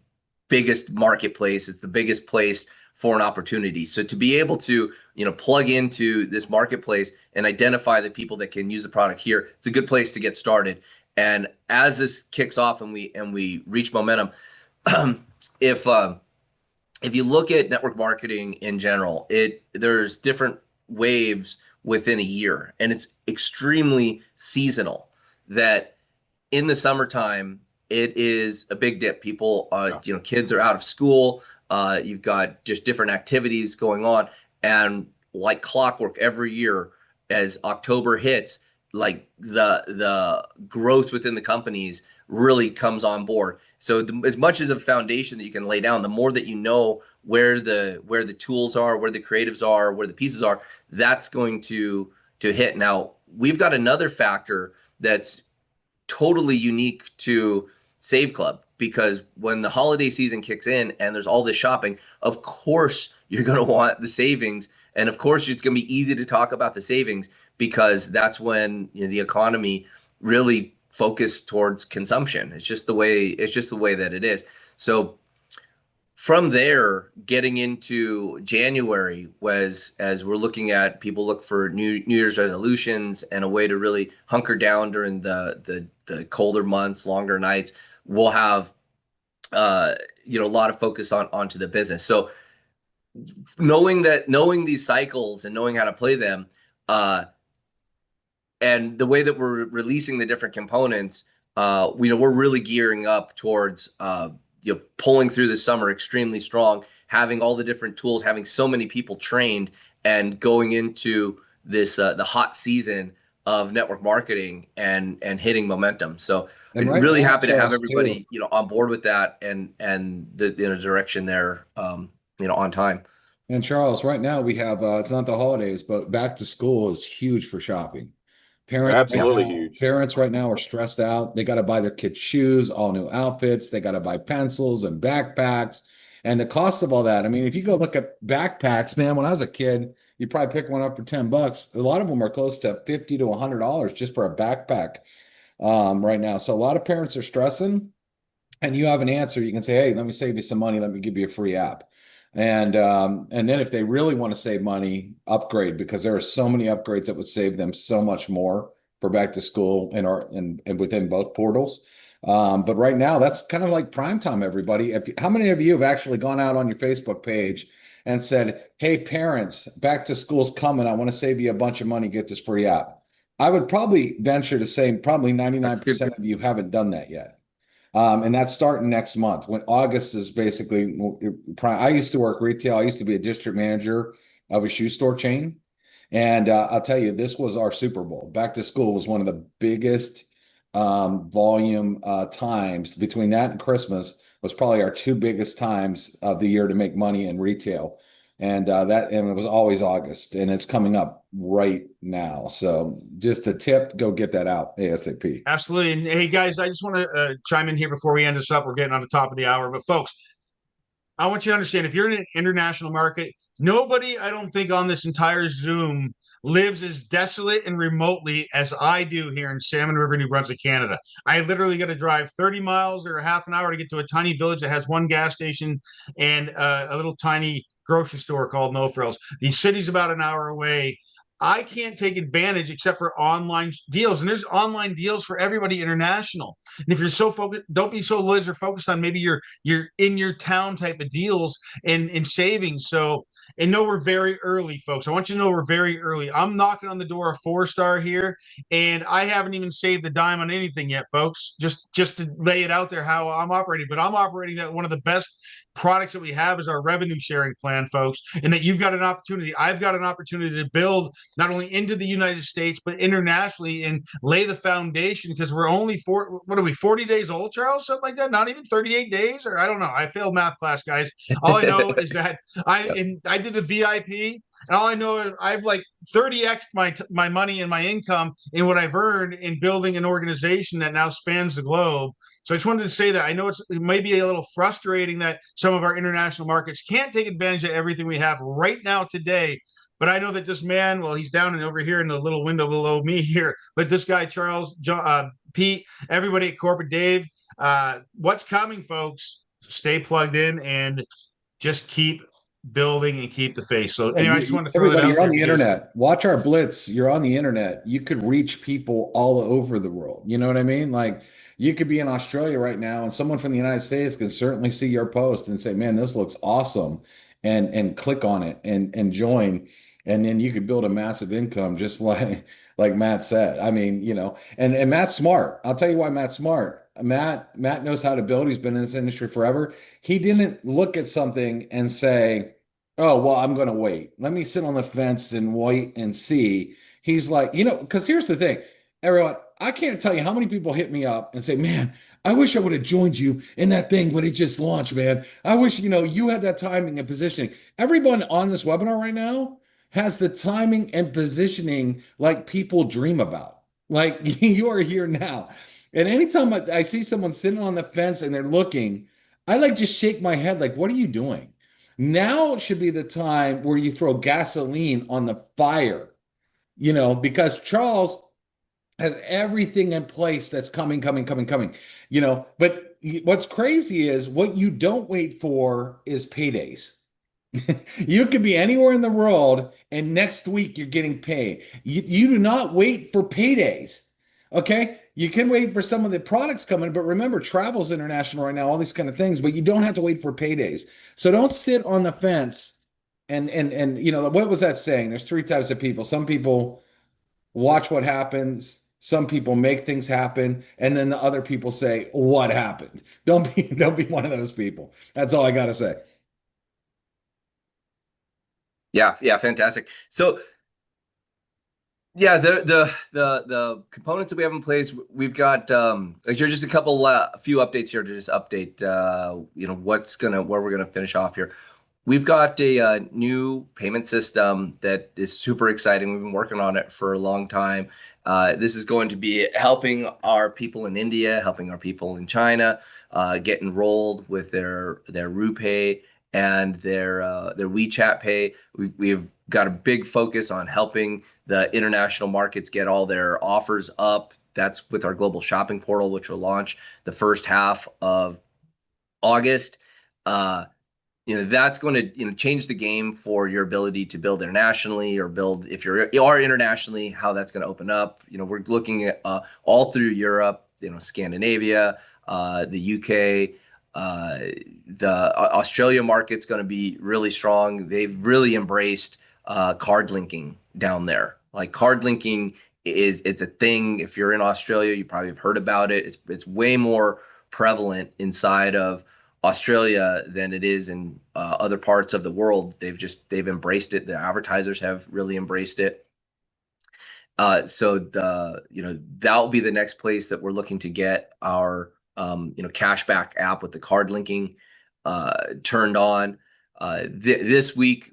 biggest marketplace. It's the biggest place for an opportunity. So to be able to plug into this marketplace and identify the people that can use the product here, it's a good place to get started. And as this kicks off and we reach momentum, if you look at network marketing in general, there's different waves within a year, and it's extremely seasonal. That in the summertime, it is a big dip. People, kids are out of school. You've got just different activities going on, and like clockwork, every year as October hits, like the growth within the companies really comes on board. So as much as a foundation that you can lay down, the more that you know where the tools are, where the creatives are, where the pieces are, that's going to hit. Now, we've got another factor that's totally unique to Save Club, because when the holiday season kicks in and there's all this shopping, of course you're going to want the savings, and of course it's going to be easy to talk about the savings, because that's when the economy really focused towards consumption. It's just the way that it is. So from there, getting into January, as we're looking at, people look for New Year's resolutions and a way to really hunker down during the colder months, longer nights. We'll have a lot of focus onto the business. So knowing these cycles and knowing how to play them, and the way that we're releasing the different components, we're really gearing up towards pulling through the summer extremely strong, having all the different tools, having so many people trained, and going into this the hot season of network marketing and hitting momentum. So I'm really happy to have everybody on board with that and the direction there on time. And Charles, right now we have it's not the holidays, but back to school is huge for shopping. Absolutely huge. Parents right now are stressed out. They got to buy their kids shoes, all new outfits. They got to buy pencils and backpacks. And the cost of all that. I mean, if you go look at backpacks, man, when I was a kid, you probably pick one up for $10. A lot of them are close to $50 to $100 just for a backpack right now. So a lot of parents are stressing, and you have an answer. You can say, hey, let me save you some money. Let me give you a free app. And then if they really want to save money, upgrade, because there are so many upgrades that would save them so much more for back to school and within both portals. But right now, that's kind of like prime time, everybody. How many of you have actually gone out on your Facebook page and said, hey, parents, back to school's coming. I want to save you a bunch of money, get this free app? I would probably venture to say probably 99% of you haven't done that yet. And that's starting next month, when August is basically, I used to work retail. I used to be a district manager of a shoe store chain. And I'll tell you, this was our Super Bowl. Back to school was one of the biggest volume times. Between that and Christmas was probably our two biggest times of the year to make money in retail. And it was always August, and it's coming up right now. So just a tip, go get that out ASAP. Absolutely. And hey, guys, I just want to chime in here before we end this up. We're getting on the top of the hour. But folks, I want you to understand, if you're in an international market, nobody, I don't think, on this entire Zoom lives as desolate and remotely as I do here in Salmon River, New Brunswick, Canada. I literally got to drive 30 miles or a half an hour to get to a tiny village that has one gas station and a little tiny grocery store called No Frills. The city's about an hour away. I can't take advantage except for online deals, and there's online deals for everybody international. And if you're so focused, don't be so laser focused on maybe you're in your town type of deals and savings. So, and know we're very early, folks. I want you to know we're very early. I'm knocking on the door of 4-star here, and I haven't even saved a dime on anything yet, folks. Just to lay it out there how I'm operating. But I'm operating that one of the best products that we have is our revenue sharing plan, folks, and that you've got an opportunity. I've got an opportunity to build not only into the United States, but internationally, and lay the foundation, because we're only 40 days old, Charles? Something like that? Not even 38 days? Or I don't know. I failed math class, guys. All I know is that I did the VIP, and all I know is I've like 30x my money and my income in what I've earned in building an organization that now spans the globe. So I just wanted to say that I know it may be a little frustrating that some of our international markets can't take advantage of everything we have right now today. But I know that this man, well, he's down and over here in the little window below me here. But this guy, Charles, John, Pete, everybody at Corporate Dave, what's coming, folks? Stay plugged in and just keep building and keep the faith. So anyway, I just want to throw that out. You're on the internet. Watch our blitz. You're on the internet. You could reach people all over the world. You know what I mean? Like, you could be in Australia right now, and someone from the United States can certainly see your post and say, man, this looks awesome, and click on it and join. And then you could build a massive income, just like Matt said. I mean, and Matt's smart. I'll tell you why Matt's smart. Matt knows how to build. He's been in this industry forever. He didn't look at something and say, oh, well, I'm going to wait. Let me sit on the fence and wait and see. He's like, because here's the thing, everyone, I can't tell you how many people hit me up and say, man, I wish I would have joined you in that thing when it just launched, man. I wish, you had that timing and positioning. Everyone on this webinar right now has the timing and positioning like people dream about. Like, you are here now. And anytime I see someone sitting on the fence and they're looking, I just shake my head like, what are you doing? Now should be the time where you throw gasoline on the fire, because Charles has everything in place that's coming. But what's crazy is what you don't wait for is paydays. You could be anywhere in the world, and next week you're getting paid. You do not wait for paydays. Okay, you can wait for some of the products coming, but remember, travel's international right now, all these kind of things, but you don't have to wait for paydays. So don't sit on the fence and what was that saying? There's 3 types of people. Some people watch what happens, some people make things happen, and then the other people say, what happened? Don't be one of those people. That's all I got to say. Yeah, fantastic. So yeah, the components that we have in place, we've got here's just a few updates here to just update where we're gonna finish off here. We've got a new payment system that is super exciting. We've been working on it for a long time. This is going to be helping our people in India, helping our people in China get enrolled with their RuPay and their WeChat Pay. We've got a big focus on helping the international markets get all their offers up. That's with our global shopping portal, which will launch the first half of August. That's going to change the game for your ability to build internationally, or build, if you are internationally, how that's going to open up. We're looking at all through Europe, Scandinavia, the UK, the Australia market's going to be really strong. They've really embraced card linking down there. Like, card linking it's a thing. If you're in Australia, you probably have heard about it. It's way more prevalent inside of Australia than it is in other parts of the world. They've embraced it. The advertisers have really embraced it. So that'll be the next place that we're looking to get our cashback app with the card linking turned on. This week,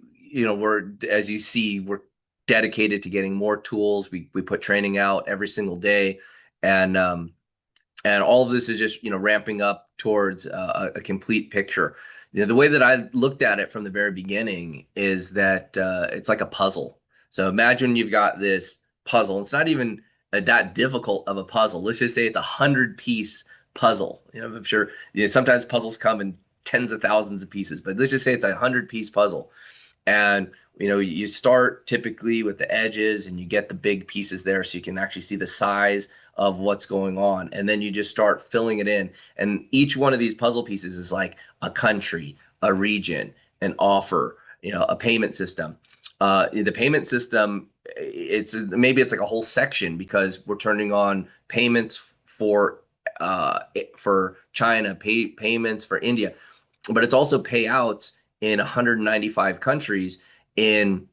as you see, we're dedicated to getting more tools. We put training out every single day, and all of this is just ramping up towards a complete picture. The way that I looked at it from the very beginning is that it's like a puzzle. So imagine you've got this puzzle. It's not even that difficult of a puzzle. Let's just say it's 100-piece puzzle. I'm sure sometimes puzzles come in tens of thousands of pieces, but let's just say it's a 100-piece puzzle. And you start typically with the edges, and you get the big pieces there so you can actually see the size of what's going on. And then you just start filling it in. And each one of these puzzle pieces is like a country, a region, an offer, a payment system. The payment system, it's like a whole section, because we're turning on payments for China, payments for India, but it's also payouts in 195 countries in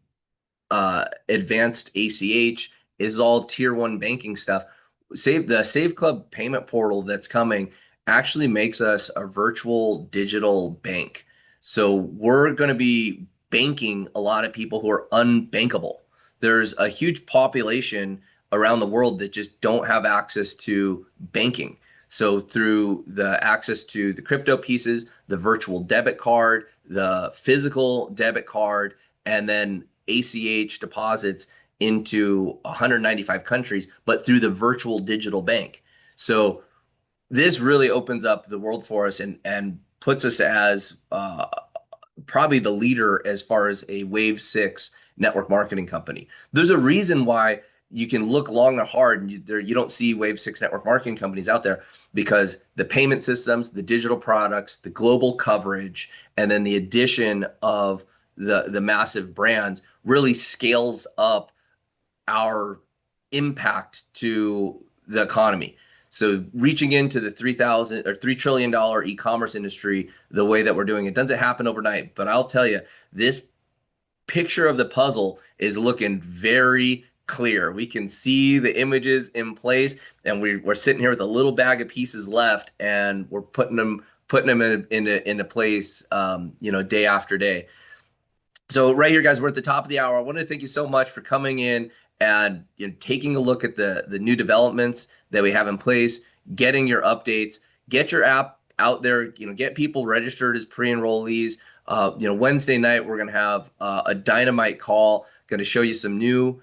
advanced ACH. Is all tier 1 banking stuff. The Save Club payment portal that's coming actually makes us a virtual digital bank. So we're going to be banking a lot of people who are unbankable. There's a huge population around the world that just don't have access to banking. So through the access to the crypto pieces, the virtual debit card, the physical debit card, and then ACH deposits into 195 countries, but through the virtual digital bank. So this really opens up the world for us and puts us as probably the leader as far as a Wave 6 network marketing company. There's a reason why you can look long and hard and you don't see Wave 6 network marketing companies out there, because the payment systems, the digital products, the global coverage, and then the addition of the massive brands really scales up our impact to the economy. So reaching into the $3 trillion e-commerce industry the way that we're doing it doesn't happen overnight. But I'll tell you, this picture of the puzzle is looking very clear. We can see the images in place, and we're sitting here with a little bag of pieces left, and we're putting them into place, day after day. So right here, guys, we're at the top of the hour. I want to thank you so much for coming in and taking a look at the new developments that we have in place, getting your updates, get your app out there, get people registered as pre-enrollees. Wednesday night, we're going to have a dynamite call, going to show you some new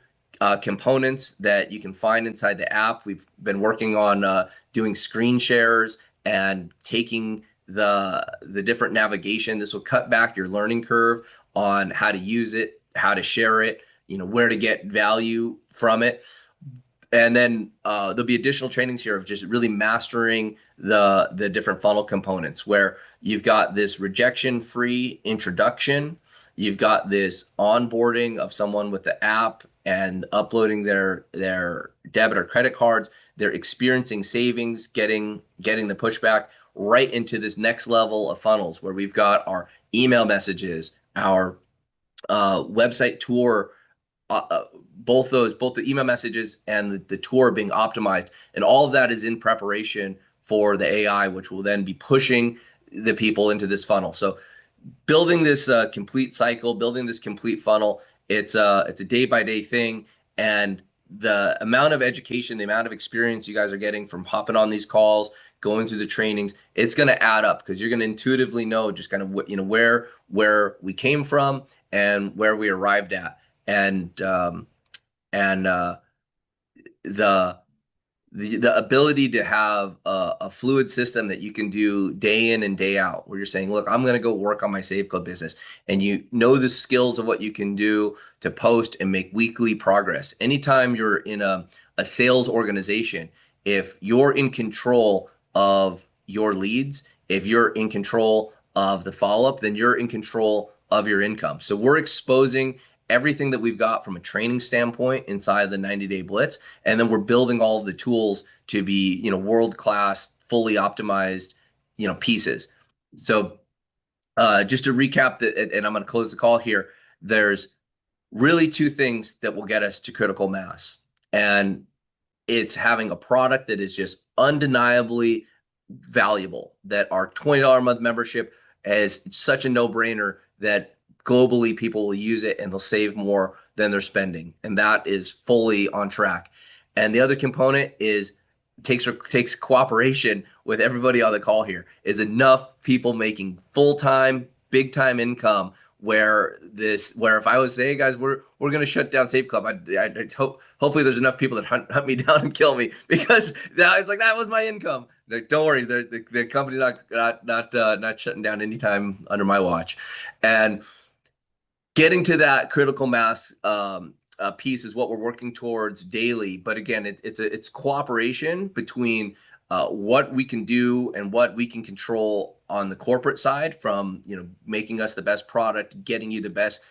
components that you can find inside the app. We've been working on doing screen shares and taking the different navigation. This will cut back your learning curve on how to use it, how to share it, where to get value from it. And then there'll be additional trainings here of just really mastering the different funnel components, where you've got this rejection-free introduction, you've got this onboarding of someone with the app and uploading their debit or credit cards. They're experiencing savings, getting the pushback right into this next level of funnels, where we've got our email messages, our website tour, both the email messages and the tour being optimized. And all of that is in preparation for the AI, which will then be pushing the people into this funnel. So building this complete cycle, building this complete funnel, it's a day-by-day thing. And the amount of education, the amount of experience you guys are getting from hopping on these calls, going through the trainings, it's going to add up because you're going to intuitively know just kind of what, where we came from and where we arrived at. And the ability to have a fluid system that you can do day in and day out, where you're saying, look, I'm going to go work on my Save Club business, and you know the skills of what you can do to post and make weekly progress. Anytime you're in a sales organization, if you're in control of your leads, if you're in control of the follow-up, then you're in control of your income. So we're exposing everything that we've got from a training standpoint inside of the 90-day blitz, and then we're building all of the tools to be, world-class, fully optimized, pieces. So just to recap, and I'm going to close the call here, there's really two things that will get us to critical mass, and it's having a product that is just undeniably valuable, that our $20 a month membership is such a no-brainer that globally people will use it and they'll save more than they're spending, and that is fully on track. And the other component is takes cooperation with everybody on the call here, is enough people making full-time, big-time income where if I was saying, hey guys, we're going to shut down Save Club, I'd hopefully there's enough people that hunt me down and kill me, because it's like, that was my income. Like, don't worry, the company's not shutting down anytime under my watch. And getting to that critical mass piece is what we're working towards daily. But again, it's cooperation between what we can do and what we can control on the corporate side, from making us the best product, getting you the best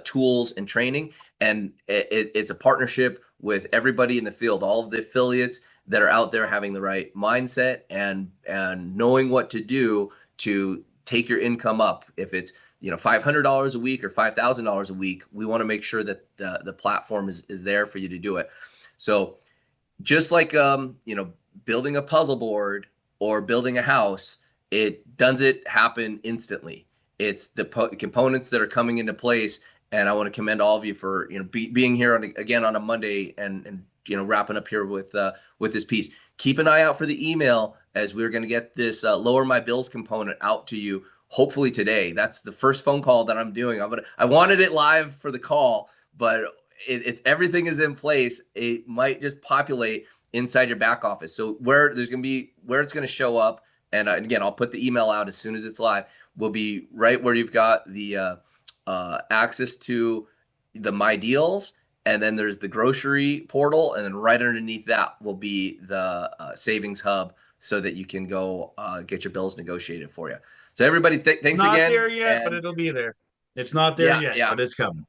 tools and training, and it's a partnership with everybody in the field, all of the affiliates that are out there having the right mindset and knowing what to do to take your income up. If it's $500 a week or $5,000 a week, we want to make sure that the platform is there for you to do it. So just like building a puzzle board or building a house, it doesn't happen instantly. It's the components that are coming into place. And I want to commend all of you for being here again on a Monday and wrapping up here with this piece. Keep an eye out for the email, as we're going to get this lower my bills component out to you hopefully today. That's the first phone call that I'm doing. I wanted it live for the call, but everything is in place. It might just populate inside your back office. So where it's going to show up, and again, I'll put the email out as soon as it's live, will be right where you've got the access to the My Deals, and then there's the grocery portal, and then right underneath that will be the savings hub, so that you can go get your bills negotiated for you. So everybody, thanks again. It's not there yet, but it'll be there. It's not there yet, but it's coming.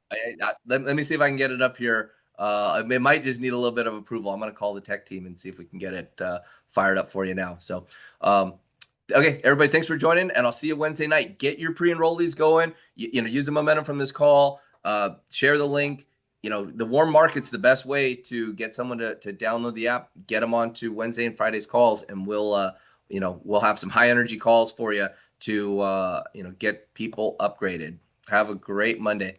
Let me see if I can get it up here. It might just need a little bit of approval. I'm going to call the tech team and see if we can get it fired up for you now. So, okay, everybody, thanks for joining, and I'll see you Wednesday night. Get your pre-enrollees going. Use the momentum from this call. Share the link. The warm market's the best way to get someone to download the app. Get them onto Wednesday and Friday's calls, and we'll have some high energy calls for you to get people upgraded. Have a great Monday.